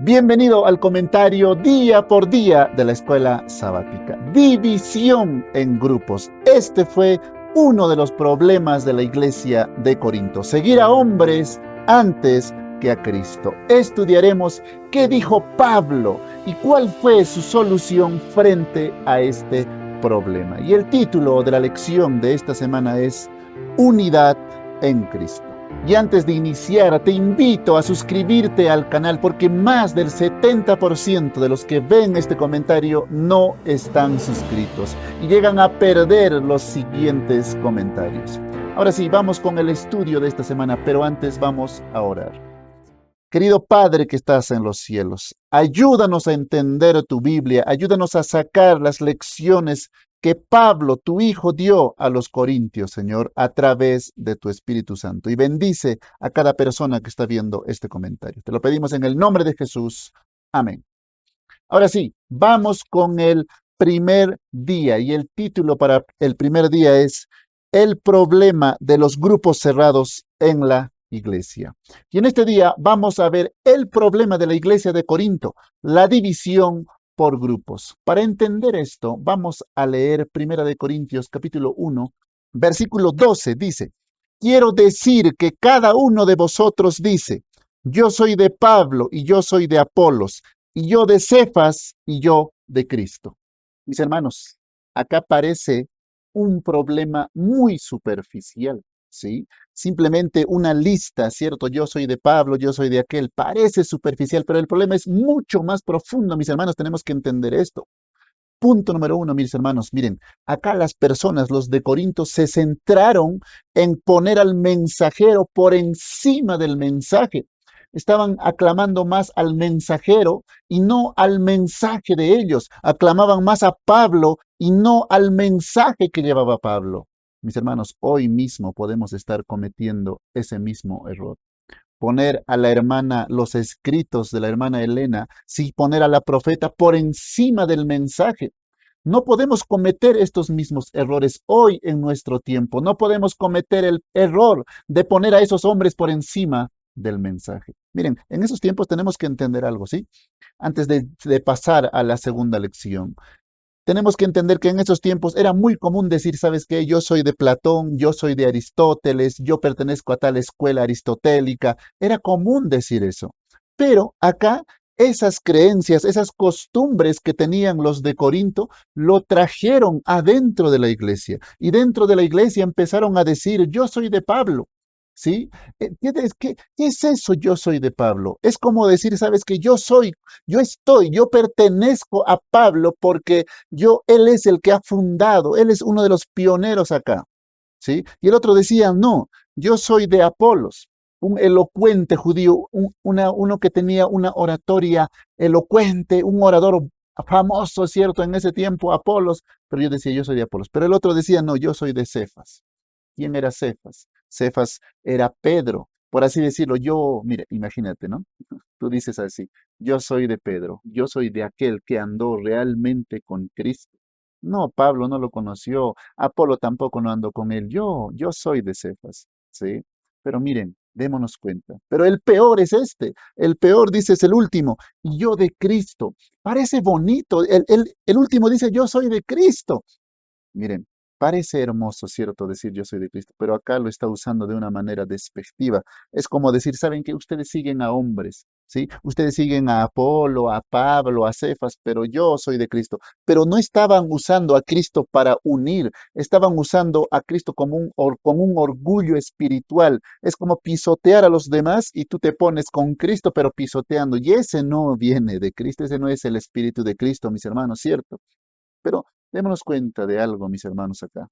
Bienvenido al comentario día por día de la escuela sabática. División en grupos. Este fue uno de los problemas de la iglesia de Corinto. Seguir a hombres antes que a Cristo. Estudiaremos qué dijo Pablo y cuál fue su solución frente a este problema. Y el título de la lección de esta semana es Unidad en Cristo. Y antes de iniciar, te invito a suscribirte al canal porque más del 70% de los que ven este comentario no están suscritos y llegan a perder los siguientes comentarios. Ahora sí, vamos con el estudio de esta semana, pero antes vamos a orar. Querido Padre que estás en los cielos, ayúdanos a entender tu Biblia, ayúdanos a sacar las lecciones que Pablo, tu Hijo, dio a los Corintios, Señor, a través de tu Espíritu Santo. Y bendice a cada persona que está viendo este comentario. Te lo pedimos en el nombre de Jesús. Amén. Ahora sí, vamos con el primer día. Y el título para el primer día es El problema de los grupos cerrados en la iglesia. Y en este día vamos a ver el problema de la iglesia de Corinto, la división por grupos. Para entender esto, vamos a leer Primera de Corintios capítulo 1, versículo 12. Dice, quiero decir que cada uno de vosotros dice, yo soy de Pablo y yo soy de Apolos y yo de Cefas y yo de Cristo. Mis hermanos, acá parece un problema muy superficial, ¿sí? Simplemente una lista, ¿cierto? Yo soy de Pablo, yo soy de aquel, parece superficial, pero el problema es mucho más profundo, mis hermanos, tenemos que entender esto. Punto número uno, mis hermanos, miren, acá las personas, los de Corinto, se centraron en poner al mensajero por encima del mensaje. Estaban aclamando más al mensajero y no al mensaje de ellos. Aclamaban más a Pablo y no al mensaje que llevaba Pablo. Mis hermanos, hoy mismo podemos estar cometiendo ese mismo error. Poner a la hermana, los escritos de la hermana Elena, sí, poner a la profeta por encima del mensaje. No podemos cometer estos mismos errores hoy en nuestro tiempo. No podemos cometer el error de poner a esos hombres por encima del mensaje. Miren, en esos tiempos tenemos que entender algo, ¿sí? Antes de pasar a la segunda lección. Tenemos que entender que en esos tiempos era muy común decir, ¿sabes qué? Yo soy de Platón, yo soy de Aristóteles, yo pertenezco a tal escuela aristotélica. Era común decir eso. Pero acá esas creencias, esas costumbres que tenían los de Corinto, lo trajeron adentro de la iglesia. Y dentro de la iglesia empezaron a decir, yo soy de Pablo. ¿Sí? ¿Qué es eso? Yo soy de Pablo. Es como decir, sabes que yo pertenezco a Pablo porque él es el que ha fundado, él es uno de los pioneros acá, ¿sí? Y el otro decía, no, yo soy de Apolos, un elocuente judío, uno que tenía una oratoria elocuente, un orador famoso, ¿cierto? En ese tiempo, Apolos, pero yo decía, yo soy de Apolos. Pero el otro decía, no, yo soy de Cefas. ¿Quién era Cefas? Cefas era Pedro, por así decirlo. Mire, imagínate, ¿no? Tú dices así, yo soy de Pedro, yo soy de aquel que andó realmente con Cristo. No, Pablo no lo conoció, Apolo tampoco no andó con él, yo soy de Cefas, ¿sí? Pero miren, démonos cuenta. Pero el peor es este, el peor dice es el último, y yo de Cristo. Parece bonito, el último dice yo soy de Cristo. Miren, parece hermoso, cierto, decir yo soy de Cristo, pero acá lo está usando de una manera despectiva. Es como decir, ¿saben que ustedes siguen a hombres? ¿Sí? Ustedes siguen a Apolo, a Pablo, a Cefas, pero yo soy de Cristo. Pero no estaban usando a Cristo para unir, estaban usando a Cristo como un orgullo espiritual. Es como pisotear a los demás y tú te pones con Cristo, pero pisoteando. Y ese no viene de Cristo, ese no es el espíritu de Cristo, mis hermanos, ¿cierto? Pero démonos cuenta de algo, mis hermanos, acá.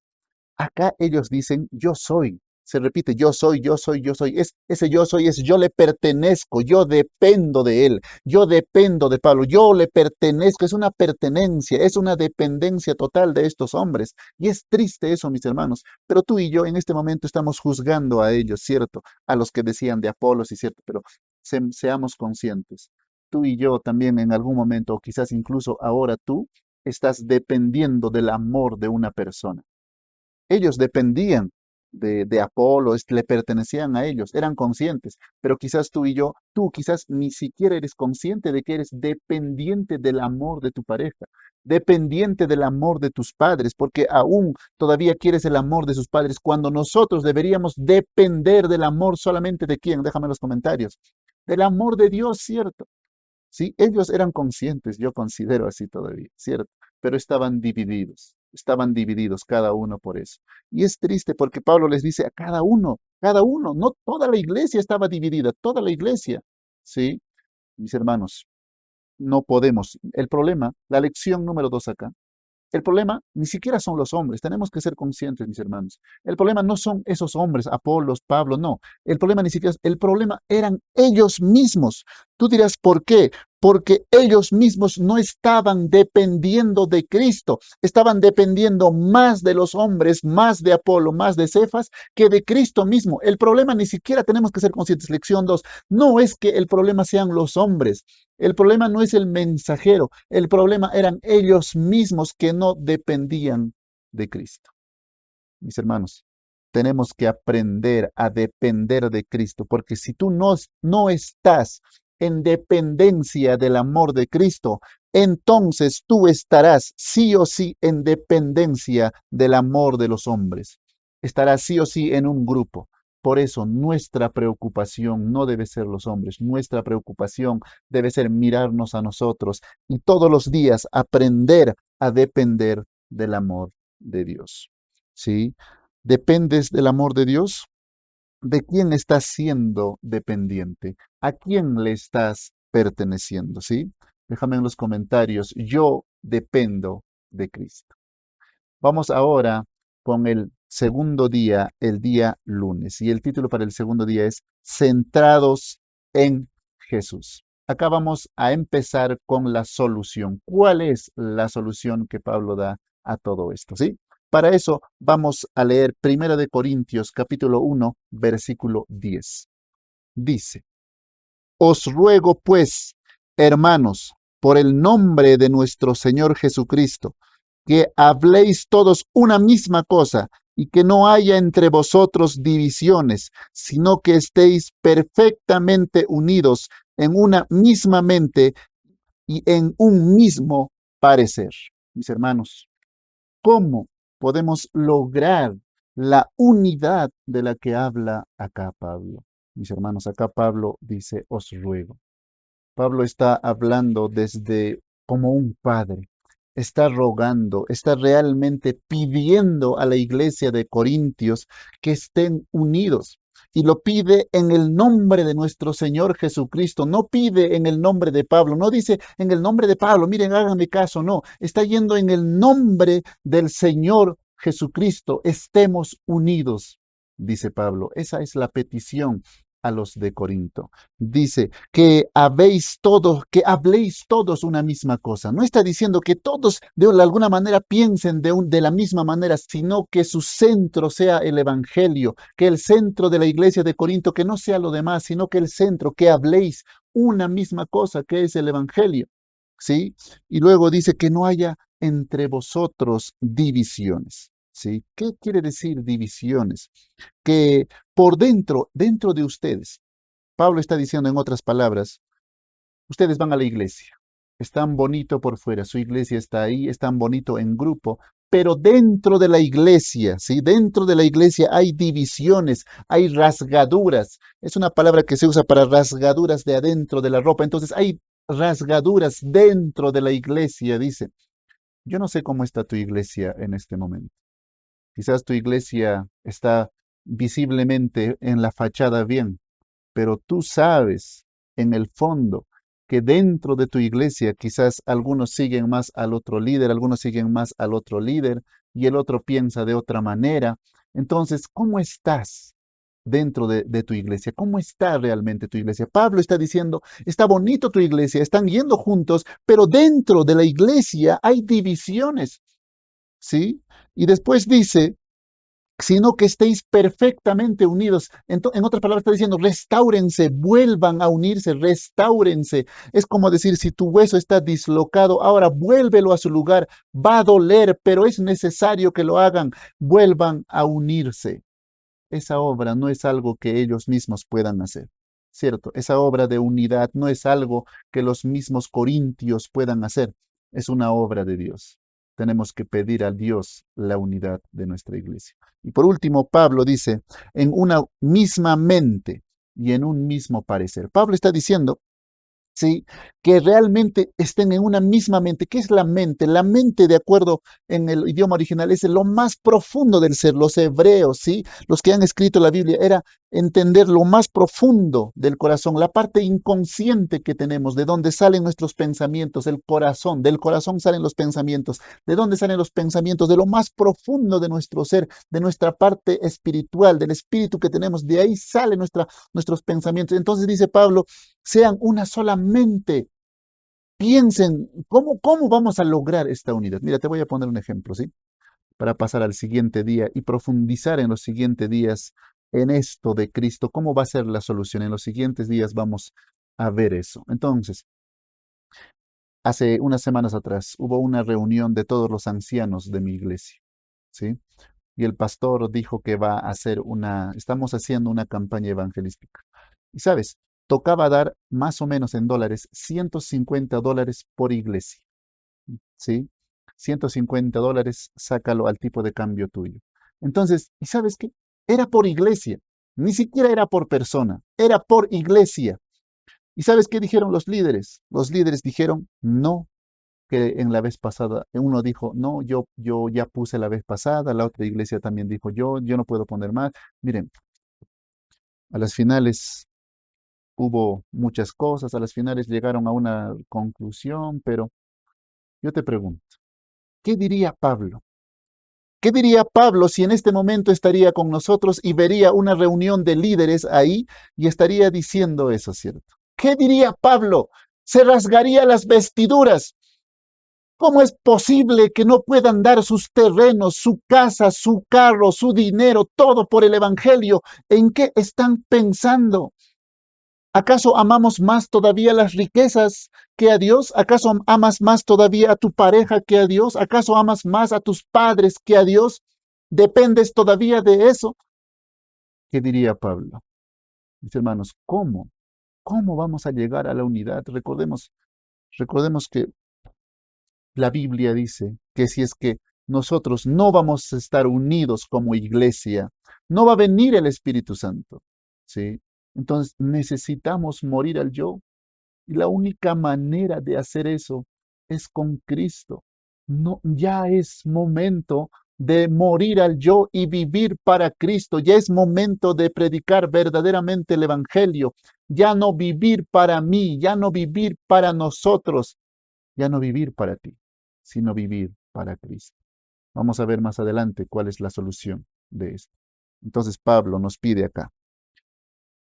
Acá ellos dicen, yo soy. Se repite, yo soy, yo soy, yo soy. Ese yo soy es yo le pertenezco, yo dependo de él, yo dependo de Pablo, yo le pertenezco. Es una pertenencia, es una dependencia total de estos hombres. Y es triste eso, mis hermanos. Pero tú y yo en este momento estamos juzgando a ellos, ¿cierto? A los que decían de Apolos, y cierto, pero seamos conscientes. Tú y yo también en algún momento, o quizás incluso ahora tú, estás dependiendo del amor de una persona. Ellos dependían. de Apolo, le pertenecían a ellos, eran conscientes, pero quizás tú y yo, tú quizás ni siquiera eres consciente de que eres dependiente del amor de tu pareja, dependiente del amor de tus padres, porque aún todavía quieres el amor de sus padres, cuando nosotros deberíamos depender del amor solamente de quién, déjame en los comentarios, del amor de Dios, ¿cierto? Sí, ellos eran conscientes, yo considero así todavía, ¿cierto? Pero estaban divididos cada uno por eso. Y es triste porque Pablo les dice a cada uno, no toda la iglesia estaba dividida, toda la iglesia, ¿sí? Mis hermanos, no podemos. El problema, la lección número 2 acá, el problema ni siquiera son los hombres, tenemos que ser conscientes, mis hermanos. El problema no son esos hombres, Apolos, Pablo, no. El problema ni siquiera, el problema eran ellos mismos. Tú dirás, ¿por qué? Porque ellos mismos no estaban dependiendo de Cristo, estaban dependiendo más de los hombres, más de Apolo, más de Cefas, que de Cristo mismo. El problema ni siquiera tenemos que ser conscientes. Lección 2, no es que el problema sean los hombres, el problema no es el mensajero, el problema eran ellos mismos que no dependían de Cristo. Mis hermanos, tenemos que aprender a depender de Cristo, porque si tú no estás en dependencia del amor de Cristo, entonces tú estarás sí o sí en dependencia del amor de los hombres. Estarás sí o sí en un grupo. Por eso nuestra preocupación no debe ser los hombres, nuestra preocupación debe ser mirarnos a nosotros y todos los días aprender a depender del amor de Dios. ¿Sí? ¿Dependes del amor de Dios? ¿De quién estás siendo dependiente? ¿A quién le estás perteneciendo? ¿Sí? Déjame en los comentarios. Yo dependo de Cristo. Vamos ahora con el segundo día, el día lunes. Y el título para el segundo día es Centrados en Jesús. Acá vamos a empezar con la solución. ¿Cuál es la solución que Pablo da a todo esto? ¿Sí? Para eso vamos a leer 1 Corintios capítulo 1, versículo 10. Dice, os ruego pues, hermanos, por el nombre de nuestro Señor Jesucristo, que habléis todos una misma cosa y que no haya entre vosotros divisiones, sino que estéis perfectamente unidos en una misma mente y en un mismo parecer. Mis hermanos, ¿cómo podemos lograr la unidad de la que habla acá Pablo? Mis hermanos, acá Pablo dice, os ruego. Pablo está hablando desde como un padre, está rogando, está realmente pidiendo a la iglesia de Corintios que estén unidos. Y lo pide en el nombre de nuestro Señor Jesucristo, no pide en el nombre de Pablo, no dice en el nombre de Pablo, miren, háganme caso, no, está yendo en el nombre del Señor Jesucristo, estemos unidos, dice Pablo. Esa es la petición a los de Corinto. Dice que habléis todos una misma cosa. No está diciendo que todos de alguna manera piensen de la misma manera, sino que su centro sea el Evangelio, que el centro de la iglesia de Corinto, que no sea lo demás, sino que el centro, que habléis una misma cosa, que es el Evangelio. ¿Sí? Y luego dice que no haya entre vosotros divisiones. ¿Sí? ¿Qué quiere decir divisiones? Que por dentro de ustedes, Pablo está diciendo en otras palabras, ustedes van a la iglesia, es tan bonito por fuera, su iglesia está ahí, es tan bonito en grupo, pero dentro de la iglesia, ¿sí? Dentro de la iglesia hay divisiones, hay rasgaduras. Es una palabra que se usa para rasgaduras de adentro de la ropa. Entonces hay rasgaduras dentro de la iglesia, dice. Yo no sé cómo está tu iglesia en este momento. Quizás tu iglesia está visiblemente en la fachada bien, pero tú sabes en el fondo que dentro de tu iglesia quizás algunos siguen más al otro líder, algunos siguen más al otro líder y el otro piensa de otra manera. Entonces, ¿cómo estás dentro de tu iglesia? ¿Cómo está realmente tu iglesia? Pablo está diciendo, está bonito tu iglesia, están yendo juntos, pero dentro de la iglesia hay divisiones, ¿sí? Y después dice, sino que estéis perfectamente unidos. En otras palabras, está diciendo, restáurense, vuelvan a unirse, restáurense. Es como decir, si tu hueso está dislocado, ahora vuélvelo a su lugar. Va a doler, pero es necesario que lo hagan. Vuelvan a unirse. esa obra no es algo que ellos mismos puedan hacer, ¿cierto? Esa obra de unidad no es algo que los mismos corintios puedan hacer, es una obra de Dios. Tenemos que pedir a Dios la unidad de nuestra iglesia. Y por último, Pablo dice, en una misma mente y en un mismo parecer. Pablo está diciendo, ¿sí? Que realmente estén en una misma mente. ¿Qué es la mente? La mente, de acuerdo en el idioma original, es lo más profundo del ser. Los hebreos, ¿sí? Los que han escrito la Biblia, era entender lo más profundo del corazón, la parte inconsciente que tenemos, de dónde salen nuestros pensamientos, el corazón, del corazón salen los pensamientos, de dónde salen los pensamientos, de lo más profundo de nuestro ser, de nuestra parte espiritual, del espíritu que tenemos, de ahí salen nuestros pensamientos. Entonces dice Pablo, sean una sola mente. Piensen, ¿cómo vamos a lograr esta unidad? Mira, te voy a poner un ejemplo, ¿sí? Para pasar al siguiente día y profundizar en los siguientes días en esto de Cristo. ¿Cómo va a ser la solución? En los siguientes días vamos a ver eso. Entonces, hace unas semanas atrás hubo una reunión de todos los ancianos de mi iglesia, ¿sí? Y el pastor dijo que va a hacer estamos haciendo una campaña evangelística. Y sabes, tocaba dar más o menos en dólares, $150 por iglesia, ¿sí? $150, sácalo al tipo de cambio tuyo. Entonces, ¿y sabes qué? Era por iglesia, ni siquiera era por persona, era por iglesia. ¿Y sabes qué dijeron los líderes? Los líderes dijeron, no, que en la vez pasada, uno dijo, no, yo ya puse la vez pasada, la otra iglesia también dijo, yo no puedo poner más. Miren, a las finales hubo muchas cosas, a las finales llegaron a una conclusión, pero yo te pregunto, ¿qué diría Pablo? ¿Qué diría Pablo si en este momento estaría con nosotros y vería una reunión de líderes ahí y estaría diciendo eso, ¿cierto? ¿Qué diría Pablo? Se rasgaría las vestiduras. ¿Cómo es posible que no puedan dar sus terrenos, su casa, su carro, su dinero, todo por el Evangelio? ¿En qué están pensando? ¿Acaso amamos más todavía las riquezas que a Dios? ¿Acaso amas más todavía a tu pareja que a Dios? ¿Acaso amas más a tus padres que a Dios? ¿Dependes todavía de eso? ¿Qué diría Pablo? Mis hermanos, ¿cómo? ¿Cómo vamos a llegar a la unidad? Recordemos que la Biblia dice que si es que nosotros no vamos a estar unidos como iglesia, no va a venir el Espíritu Santo, ¿sí? Entonces necesitamos morir al yo. Y la única manera de hacer eso es con Cristo. No, ya es momento de morir al yo y vivir para Cristo. Ya es momento de predicar verdaderamente el Evangelio. Ya no vivir para mí, ya no vivir para nosotros, ya no vivir para ti, sino vivir para Cristo. Vamos a ver más adelante cuál es la solución de esto. Entonces Pablo nos pide acá,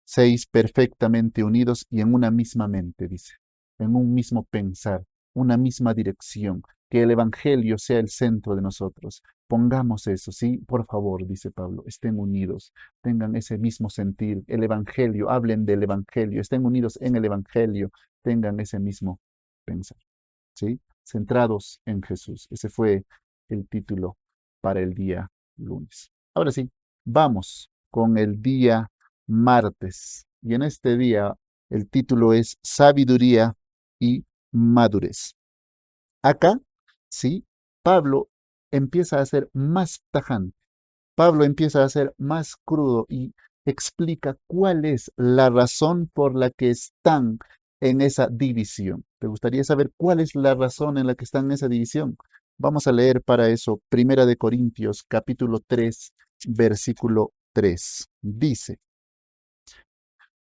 seis perfectamente unidos y en una misma mente, dice, en un mismo pensar, una misma dirección, que el Evangelio sea el centro de nosotros. Pongamos eso, ¿sí? Por favor, dice Pablo, estén unidos, tengan ese mismo sentir, el Evangelio, hablen del Evangelio, estén unidos en el Evangelio, tengan ese mismo pensar, ¿sí? Centrados en Jesús. Ese fue el título para el día lunes. Ahora sí, vamos con el día martes. Y en este día el título es Sabiduría y Madurez. Acá, sí, Pablo empieza a ser más tajante. Pablo empieza a ser más crudo y explica cuál es la razón por la que están en esa división. ¿Te gustaría saber cuál es la razón en la que están en esa división? Vamos a leer para eso Primera de Corintios capítulo 3, versículo 3. Dice,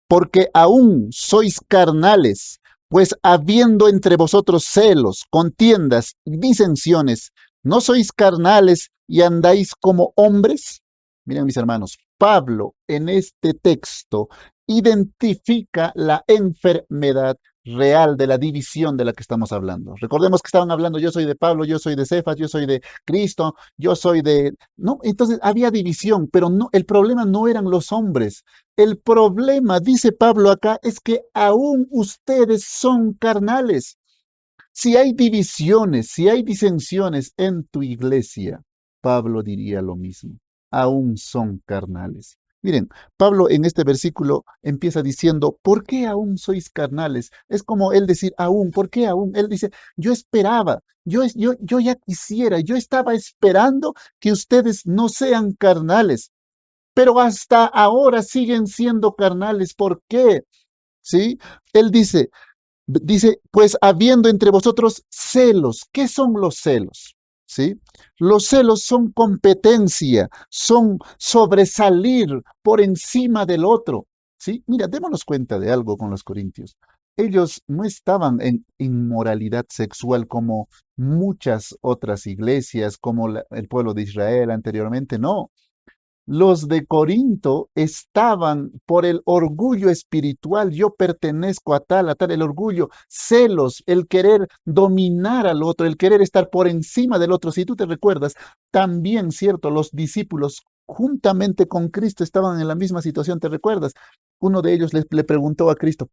porque aún sois carnales, pues habiendo entre vosotros celos, contiendas y disensiones, ¿no sois carnales y andáis como hombres? Miren mis hermanos, Pablo en este texto identifica la enfermedad real de la división de la que estamos hablando. Recordemos que estaban hablando, yo soy de Pablo, yo soy de Cefas, yo soy de Cristo, yo soy de... No, entonces había división, pero no, el problema no eran los hombres, el problema, dice Pablo acá, es que aún ustedes son carnales. Si hay divisiones, si hay disensiones en tu iglesia, Pablo diría lo mismo. Aún son carnales. Miren, Pablo en este versículo empieza diciendo, ¿por qué aún sois carnales? Es como él decir, aún, ¿por qué aún? Él dice, yo esperaba, yo ya quisiera, yo estaba esperando que ustedes no sean carnales, pero hasta ahora siguen siendo carnales. ¿Por qué? ¿Sí? Él dice, pues habiendo entre vosotros celos. ¿Qué son los celos? ¿Sí? Los celos son competencia, son sobresalir por encima del otro. ¿Sí? Mira, démonos cuenta de algo con los corintios. Ellos no estaban en inmoralidad sexual como muchas otras iglesias, como el pueblo de Israel anteriormente, no. Los de Corinto estaban por el orgullo espiritual, yo pertenezco a tal, el orgullo, celos, el querer dominar al otro, el querer estar por encima del otro. Si tú te recuerdas, también, cierto, los discípulos juntamente con Cristo estaban en la misma situación, ¿te recuerdas? Uno de ellos le preguntó a Cristo,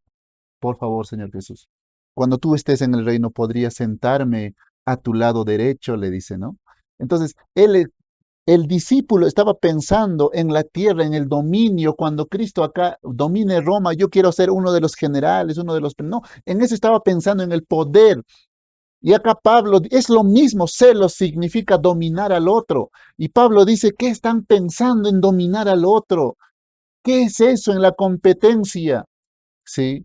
por favor, Señor Jesús, cuando tú estés en el reino, ¿podrías sentarme a tu lado derecho? Le dice, ¿no? Entonces, el discípulo estaba pensando en la tierra, en el dominio, cuando Cristo acá domine Roma, yo quiero ser uno de los generales, uno de los... No, en eso estaba pensando en el poder. Y acá Pablo, es lo mismo, celos significa dominar al otro. Y Pablo dice, ¿qué están pensando en dominar al otro? ¿Qué es eso en la competencia? Sí,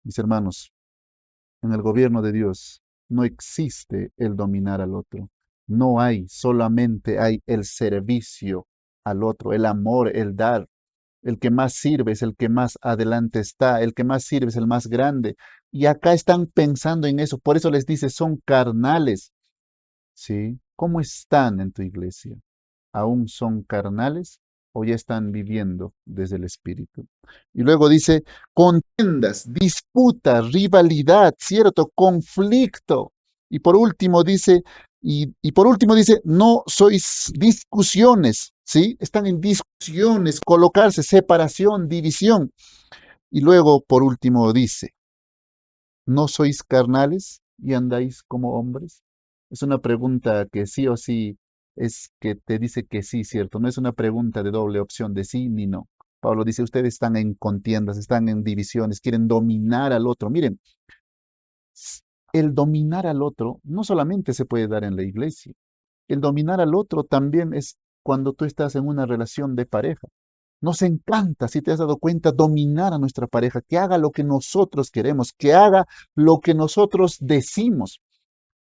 mis hermanos, en el gobierno de Dios no existe el dominar al otro. No hay, solamente hay el servicio al otro, el amor, el dar. El que más sirve es el que más adelante está, el que más sirve es el más grande. Y acá están pensando en eso, por eso les dice, son carnales. ¿Sí? ¿Cómo están en tu iglesia? ¿Aún son carnales o ya están viviendo desde el Espíritu? Y luego dice, contiendas, disputa, rivalidad, ¿cierto? Conflicto. Y por último dice, y por último dice, no sois discusiones, ¿sí? Están en discusiones, colocarse, separación, división. Y luego, por último, dice, ¿no sois carnales y andáis como hombres? Es una pregunta que sí o sí es que te dice que sí, ¿cierto? No es una pregunta de doble opción, de sí ni no. Pablo dice, ustedes están en contiendas, están en divisiones, quieren dominar al otro. Miren, el dominar al otro no solamente se puede dar en la iglesia, el dominar al otro también es cuando tú estás en una relación de pareja. Nos encanta, si te has dado cuenta, dominar a nuestra pareja, que haga lo que nosotros queremos, que haga lo que nosotros decimos.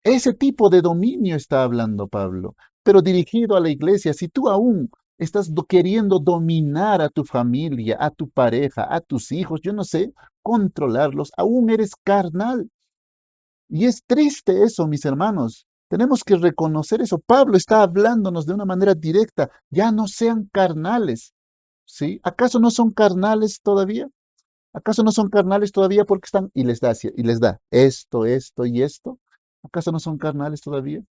Ese tipo de dominio está hablando Pablo, pero dirigido a la iglesia. Si tú aún estás queriendo dominar a tu familia, a tu pareja, a tus hijos, yo no sé, controlarlos, aún eres carnal. Y es triste eso, mis hermanos. Tenemos que reconocer eso. Pablo está hablándonos de una manera directa. Ya no sean carnales. ¿Sí? ¿Acaso no son carnales todavía? ¿Acaso no son carnales todavía porque están y les da esto y esto? ¿Acaso no son carnales todavía?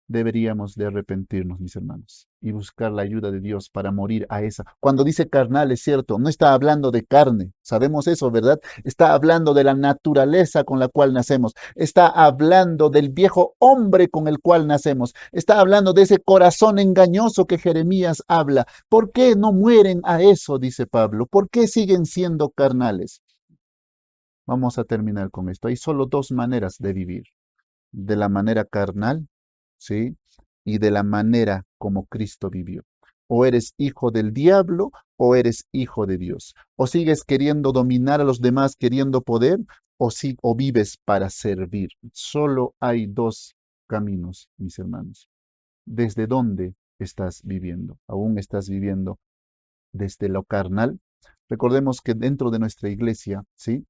Deberíamos de arrepentirnos, mis hermanos, y buscar la ayuda de Dios para morir a esa. Cuando dice carnal, es cierto, no está hablando de carne, sabemos eso, ¿verdad? Está hablando de la naturaleza con la cual nacemos, está hablando del viejo hombre con el cual nacemos, está hablando de ese corazón engañoso que Jeremías habla. ¿Por qué no mueren a eso? Dice Pablo. ¿Por qué siguen siendo carnales? Vamos a terminar con esto. Hay solo dos maneras de vivir: de la manera carnal, ¿sí? Y de la manera como Cristo vivió. O eres hijo del diablo o eres hijo de Dios. O sigues queriendo dominar a los demás, queriendo poder, o vives para servir. Solo hay dos caminos, mis hermanos. ¿Desde dónde estás viviendo? ¿Aún estás viviendo desde lo carnal? Recordemos que dentro de nuestra iglesia, ¿sí?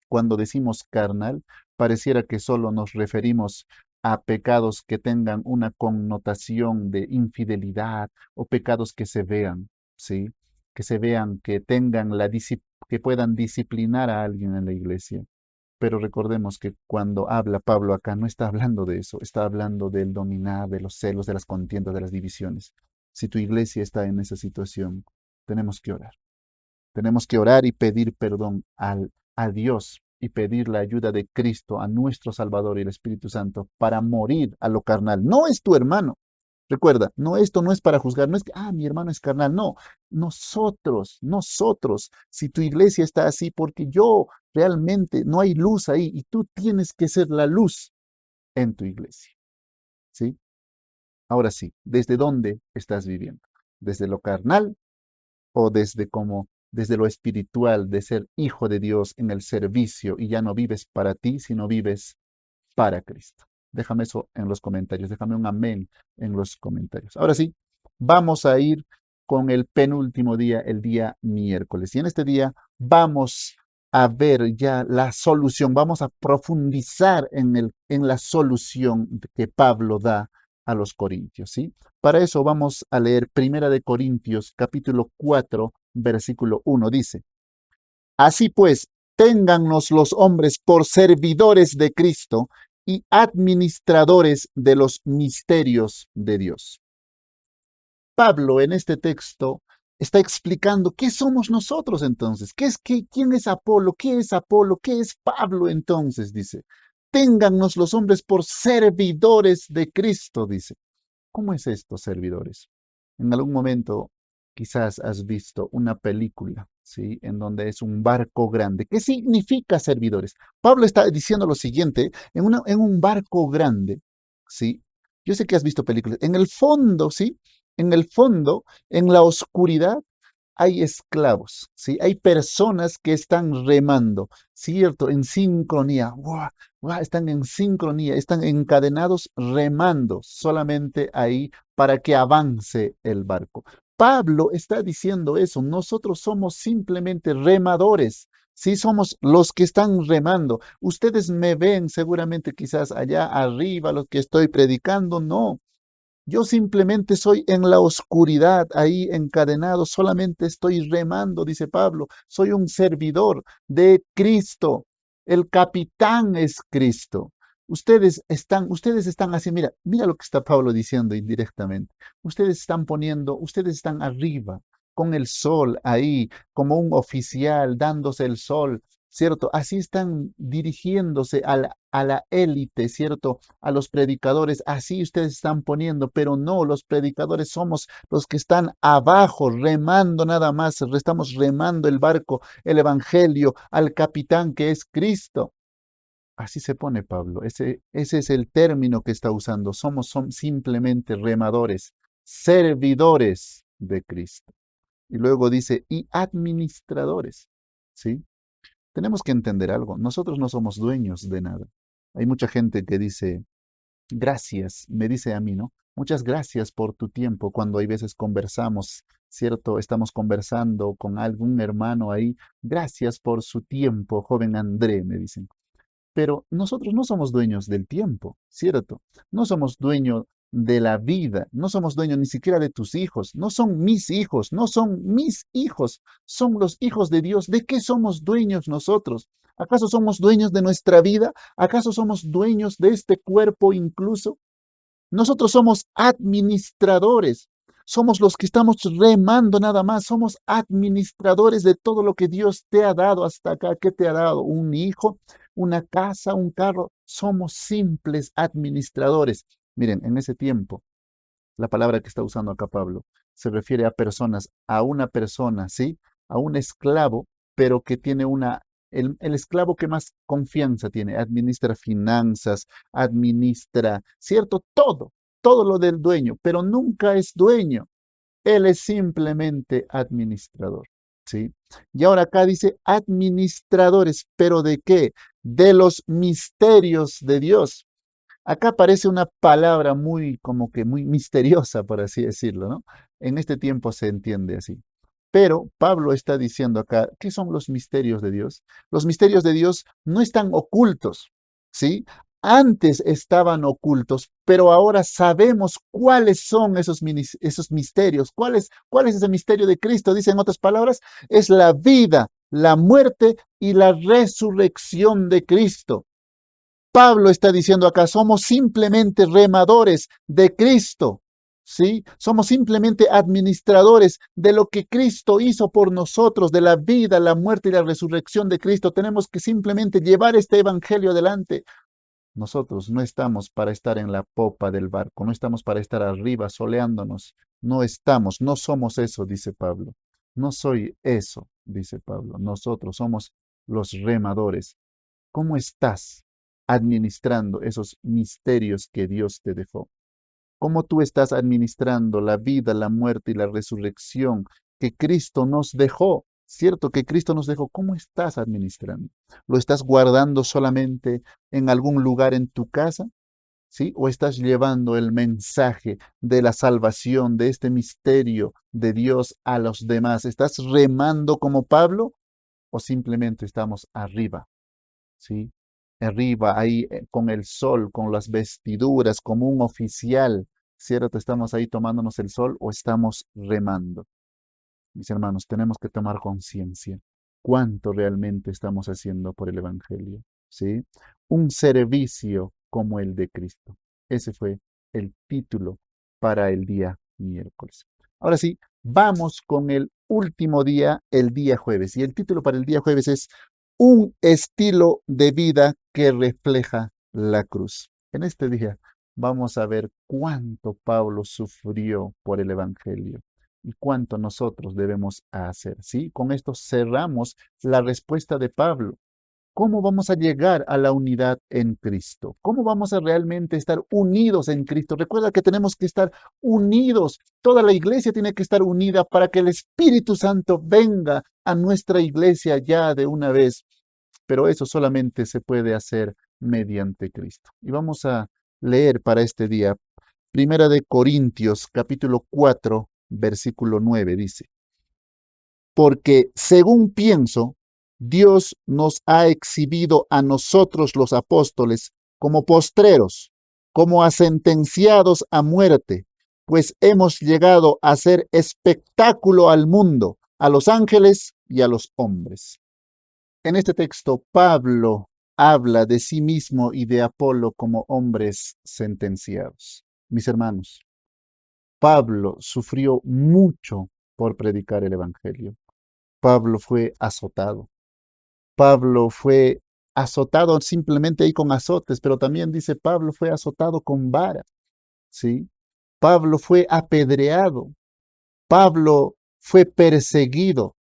Cuando decimos carnal, pareciera que solo nos referimos a pecados que tengan una connotación de infidelidad o pecados que se vean, ¿sí? Que se vean, que tengan que puedan disciplinar a alguien en la iglesia. Pero recordemos que cuando habla Pablo acá no está hablando de eso, está hablando del dominar, de los celos, de las contiendas, de las divisiones. Si tu iglesia está en esa situación, tenemos que orar. Tenemos que orar y pedir perdón a Dios y pedir la ayuda de Cristo, a nuestro Salvador y el Espíritu Santo para morir a lo carnal. No es tu hermano, Recuerda, no, esto no es para juzgar, no es que, mi hermano es carnal, no, nosotros, si tu iglesia está así, porque yo realmente no hay luz ahí y tú tienes que ser la luz en tu iglesia, ¿sí? Ahora sí, ¿desde dónde estás viviendo? ¿Desde lo carnal o desde lo espiritual, de ser hijo de Dios en el servicio y ya no vives para ti, sino vives para Cristo? Déjame eso en los comentarios, déjame un amén en los comentarios. Ahora sí, vamos a ir con el penúltimo día, el día miércoles. Y en este día vamos a ver ya la solución, vamos a profundizar en la solución que Pablo da a los corintios, ¿sí? Para eso vamos a leer Primera de Corintios, capítulo 4, versículo 1. Dice: Así pues, téngannos los hombres por servidores de Cristo y administradores de los misterios de Dios. Pablo en este texto está explicando qué somos nosotros entonces, quién es Apolo, qué es Apolo, qué es Pablo entonces, dice. Téngannos los hombres por servidores de Cristo, dice. ¿Cómo es esto, servidores? En algún momento quizás has visto una película, ¿sí? En donde es un barco grande. ¿Qué significa servidores? Pablo está diciendo lo siguiente, en un barco grande, ¿sí? Yo sé que has visto películas. En el fondo, ¿sí? En el fondo, en la oscuridad, hay esclavos, ¿sí? Hay personas que están remando, ¿cierto? En sincronía. ¡Guau! ¡Guau! Están en sincronía, están encadenados remando solamente ahí para que avance el barco. Pablo está diciendo eso. Nosotros somos simplemente remadores. Sí, somos los que están remando. Ustedes me ven seguramente quizás allá arriba, los que estoy predicando. No, yo simplemente soy en la oscuridad, ahí encadenado, solamente estoy remando, dice Pablo. Soy un servidor de Cristo. El capitán es Cristo. Ustedes están así, mira lo que está Pablo diciendo indirectamente. Ustedes están arriba, con el sol ahí, como un oficial dándose el sol, ¿cierto? Así están dirigiéndose a la élite, ¿cierto? A los predicadores, así ustedes están poniendo, pero no, los predicadores somos los que están abajo, remando nada más, estamos remando el barco, el evangelio, al capitán que es Cristo. Así se pone Pablo, ese es el término que está usando, son simplemente remadores, servidores de Cristo. Y luego dice, y administradores, ¿sí? Tenemos que entender algo, nosotros no somos dueños de nada. Hay mucha gente que dice, gracias, me dice a mí, ¿no? Muchas gracias por tu tiempo cuando hay veces conversamos, ¿cierto? Estamos conversando con algún hermano ahí. Gracias por su tiempo, joven André, me dicen. Pero nosotros no somos dueños del tiempo, ¿cierto? No somos dueños de la vida, no somos dueños ni siquiera de tus hijos, no son mis hijos, no son mis hijos, son los hijos de Dios. ¿De qué somos dueños nosotros? ¿Acaso somos dueños de nuestra vida? ¿Acaso somos dueños de este cuerpo incluso? Nosotros somos administradores, somos los que estamos remando nada más, somos administradores de todo lo que Dios te ha dado hasta acá. ¿Qué te ha dado? Un hijo, una casa, un carro. Somos simples administradores. Miren, en ese tiempo, la palabra que está usando acá Pablo se refiere a personas, a una persona, ¿sí? A un esclavo, pero que tiene el esclavo que más confianza tiene, administra finanzas, administra, ¿cierto? Todo lo del dueño, pero nunca es dueño. Él es simplemente administrador, ¿sí? Y ahora acá dice administradores, pero ¿de qué? De los misterios de Dios. Acá aparece una palabra muy, como que muy misteriosa, por así decirlo, ¿no? En este tiempo se entiende así. Pero Pablo está diciendo acá, ¿qué son los misterios de Dios? Los misterios de Dios no están ocultos, ¿sí? Antes estaban ocultos, pero ahora sabemos cuáles son esos misterios. ¿Cuál es ese misterio de Cristo? Dice en otras palabras, es la vida, la muerte y la resurrección de Cristo. Pablo está diciendo acá, somos simplemente remadores de Cristo, ¿sí? Somos simplemente administradores de lo que Cristo hizo por nosotros, de la vida, la muerte y la resurrección de Cristo. Tenemos que simplemente llevar este evangelio adelante. Nosotros no estamos para estar en la popa del barco, no estamos para estar arriba soleándonos, no estamos, no somos eso, dice Pablo. No soy eso, dice Pablo. Nosotros somos los remadores. ¿Cómo estás administrando esos misterios que Dios te dejó? ¿Cómo tú estás administrando la vida, la muerte y la resurrección que Cristo nos dejó? ¿Cierto que Cristo nos dejó? ¿Cómo estás administrando? ¿Lo estás guardando solamente en algún lugar en tu casa? ¿Sí? ¿O estás llevando el mensaje de la salvación, de este misterio de Dios a los demás? ¿Estás remando como Pablo o simplemente estamos arriba? ¿Sí? Arriba, ahí con el sol, con las vestiduras, como un oficial, ¿cierto? ¿Estamos ahí tomándonos el sol o estamos remando? Mis hermanos, tenemos que tomar conciencia cuánto realmente estamos haciendo por el Evangelio, ¿sí? Un servicio como el de Cristo. Ese fue el título para el día miércoles. Ahora sí, vamos con el último día, el día jueves. Y el título para el día jueves es Un estilo de vida que refleja la cruz. En este día vamos a ver cuánto Pablo sufrió por el Evangelio y cuánto nosotros debemos hacer, ¿sí? Con esto cerramos la respuesta de Pablo. ¿Cómo vamos a llegar a la unidad en Cristo? ¿Cómo vamos a realmente estar unidos en Cristo? Recuerda que tenemos que estar unidos. Toda la iglesia tiene que estar unida para que el Espíritu Santo venga a nuestra iglesia ya de una vez. Pero eso solamente se puede hacer mediante Cristo. Y vamos a leer para este día Primera de Corintios, capítulo 4, versículo 9, dice, porque según pienso, Dios nos ha exhibido a nosotros los apóstoles como postreros, como a sentenciados a muerte, pues hemos llegado a ser espectáculo al mundo, a los ángeles y a los hombres. En este texto, Pablo habla de sí mismo y de Apolo como hombres sentenciados. Mis hermanos, Pablo sufrió mucho por predicar el Evangelio. Pablo fue azotado. Pablo fue azotado simplemente ahí con azotes, pero también dice Pablo fue azotado con vara, ¿sí? Pablo fue apedreado. Pablo fue perseguido.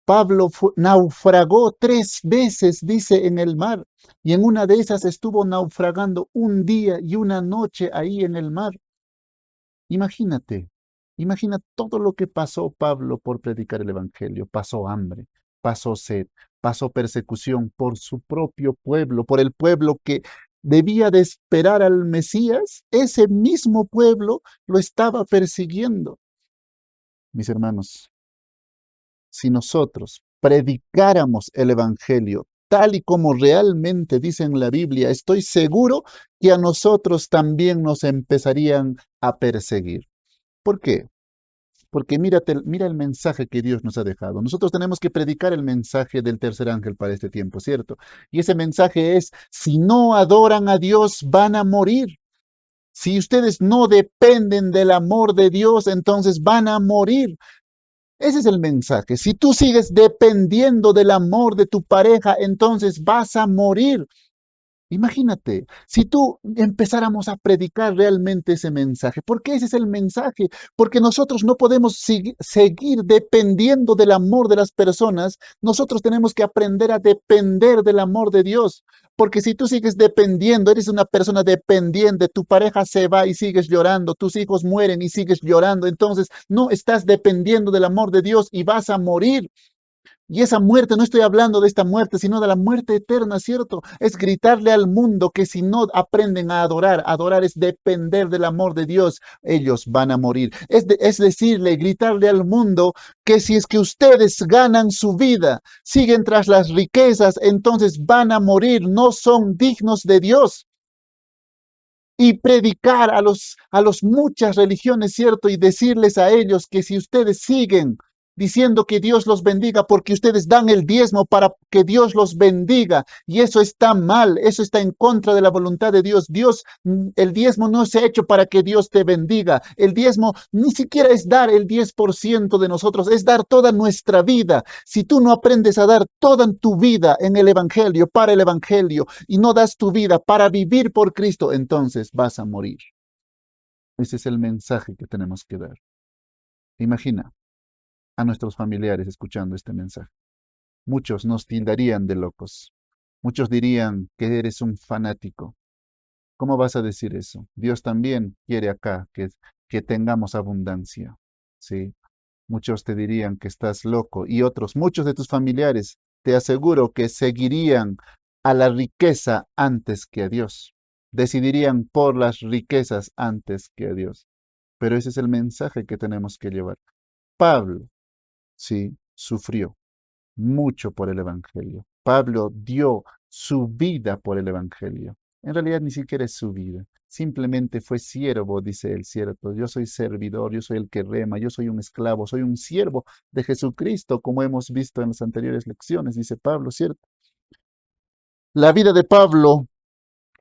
Pablo naufragó 3 veces, dice, en el mar, y en una de esas estuvo naufragando un día y una noche ahí en el mar. Imagínate, imagina todo lo que pasó Pablo por predicar el Evangelio. Pasó hambre, pasó sed, pasó persecución por su propio pueblo, por el pueblo que debía de esperar al Mesías. Ese mismo pueblo lo estaba persiguiendo. Mis hermanos, si nosotros predicáramos el Evangelio tal y como realmente dice en la Biblia, estoy seguro que a nosotros también nos empezarían a perseguir. ¿Por qué? Porque mira el mensaje que Dios nos ha dejado. Nosotros tenemos que predicar el mensaje del tercer ángel para este tiempo, ¿cierto? Y ese mensaje es, si no adoran a Dios, van a morir. Si ustedes no dependen del amor de Dios, entonces van a morir. Ese es el mensaje. Si tú sigues dependiendo del amor de tu pareja, entonces vas a morir. Imagínate, si tú empezáramos a predicar realmente ese mensaje, porque ese es el mensaje, porque nosotros no podemos seguir dependiendo del amor de las personas, nosotros tenemos que aprender a depender del amor de Dios, porque si tú sigues dependiendo, eres una persona dependiente, tu pareja se va y sigues llorando, tus hijos mueren y sigues llorando, entonces no estás dependiendo del amor de Dios y vas a morir. Y esa muerte, no estoy hablando de esta muerte, sino de la muerte eterna, ¿cierto? Es gritarle al mundo que si no aprenden a adorar, adorar es depender del amor de Dios, ellos van a morir. Es decirle, gritarle al mundo que si es que ustedes ganan su vida, siguen tras las riquezas, entonces van a morir, no son dignos de Dios. Y predicar a los muchas religiones, ¿cierto? Y decirles a ellos que si ustedes siguen diciendo que Dios los bendiga porque ustedes dan el diezmo para que Dios los bendiga. Y eso está mal, eso está en contra de la voluntad de Dios. El diezmo no se ha hecho para que Dios te bendiga. El diezmo ni siquiera es dar el 10% de nosotros, es dar toda nuestra vida. Si tú no aprendes a dar toda tu vida en el Evangelio, para el Evangelio, y no das tu vida para vivir por Cristo, entonces vas a morir. Ese es el mensaje que tenemos que dar. Imagina a nuestros familiares escuchando este mensaje. Muchos nos tildarían de locos. Muchos dirían que eres un fanático. ¿Cómo vas a decir eso? Dios también quiere acá que tengamos abundancia. ¿Sí? Muchos te dirían que estás loco y otros, muchos de tus familiares, te aseguro que seguirían a la riqueza antes que a Dios. Decidirían por las riquezas antes que a Dios. Pero ese es el mensaje que tenemos que llevar. Pablo, sí, sufrió mucho por el Evangelio. Pablo dio su vida por el Evangelio. En realidad ni siquiera es su vida. Simplemente fue siervo, dice el cierto. Yo soy servidor, yo soy el que rema, yo soy un esclavo, soy un siervo de Jesucristo, como hemos visto en las anteriores lecciones, dice Pablo, ¿cierto? La vida de Pablo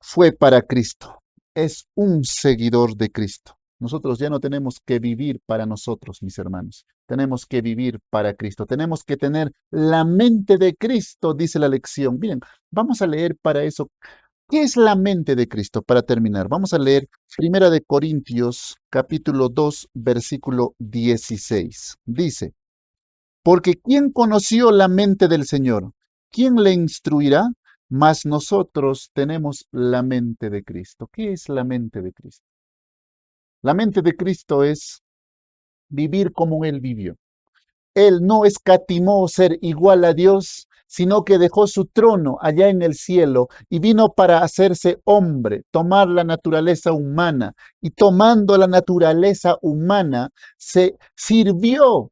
fue para Cristo. Es un seguidor de Cristo. Nosotros ya no tenemos que vivir para nosotros, mis hermanos. Tenemos que vivir para Cristo. Tenemos que tener la mente de Cristo, dice la lección. Bien, vamos a leer para eso. ¿Qué es la mente de Cristo? Para terminar, vamos a leer Primera de Corintios, capítulo 2, versículo 16. Dice, porque ¿quién conoció la mente del Señor? ¿Quién le instruirá? Mas nosotros tenemos la mente de Cristo. ¿Qué es la mente de Cristo? La mente de Cristo es vivir como Él vivió. Él no escatimó ser igual a Dios, sino que dejó su trono allá en el cielo y vino para hacerse hombre, tomar la naturaleza humana. Y tomando la naturaleza humana, se sirvió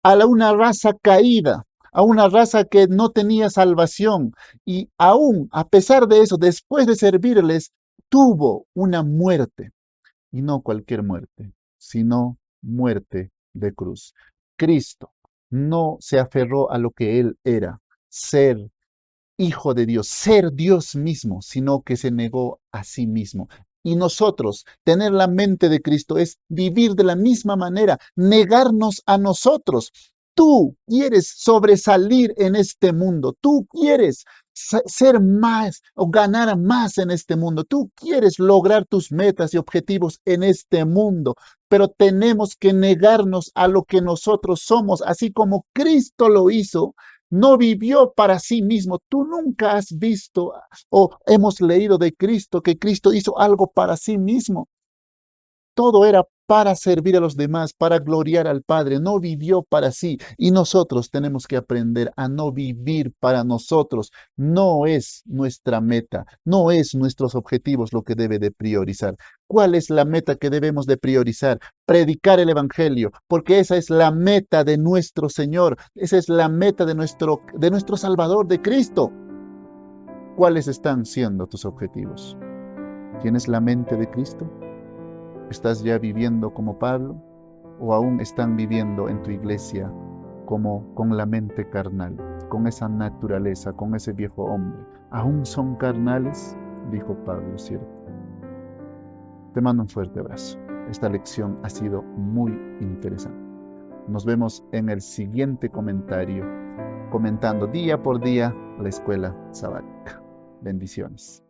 a una raza caída, a una raza que no tenía salvación. Y aún, a pesar de eso, después de servirles, tuvo una muerte. Y no cualquier muerte, sino muerte de cruz. Cristo no se aferró a lo que él era, ser hijo de Dios, ser Dios mismo, sino que se negó a sí mismo. Y nosotros, tener la mente de Cristo es vivir de la misma manera, negarnos a nosotros. Tú quieres sobresalir en este mundo, tú quieres ser más o ganar más en este mundo, tú quieres lograr tus metas y objetivos en este mundo, pero tenemos que negarnos a lo que nosotros somos, así como Cristo lo hizo. No vivió para sí mismo. Tú nunca has visto o hemos leído de Cristo que Cristo hizo algo para sí mismo. Todo era para servir a los demás, para gloriar al Padre. No vivió para sí. Y nosotros tenemos que aprender a no vivir para nosotros. No es nuestra meta, no es nuestros objetivos lo que debe de priorizar. ¿Cuál es la meta que debemos de priorizar? Predicar el Evangelio, porque esa es la meta de nuestro Señor. Esa es la meta de nuestro Salvador, de Cristo. ¿Cuáles están siendo tus objetivos? ¿Tienes la mente de Cristo? ¿Estás ya viviendo como Pablo? ¿O aún están viviendo en tu iglesia como con la mente carnal, con esa naturaleza, con ese viejo hombre? ¿Aún son carnales? Dijo Pablo, ¿cierto? Te mando un fuerte abrazo. Esta lección ha sido muy interesante. Nos vemos en el siguiente comentario, comentando día por día la escuela sabática. Bendiciones.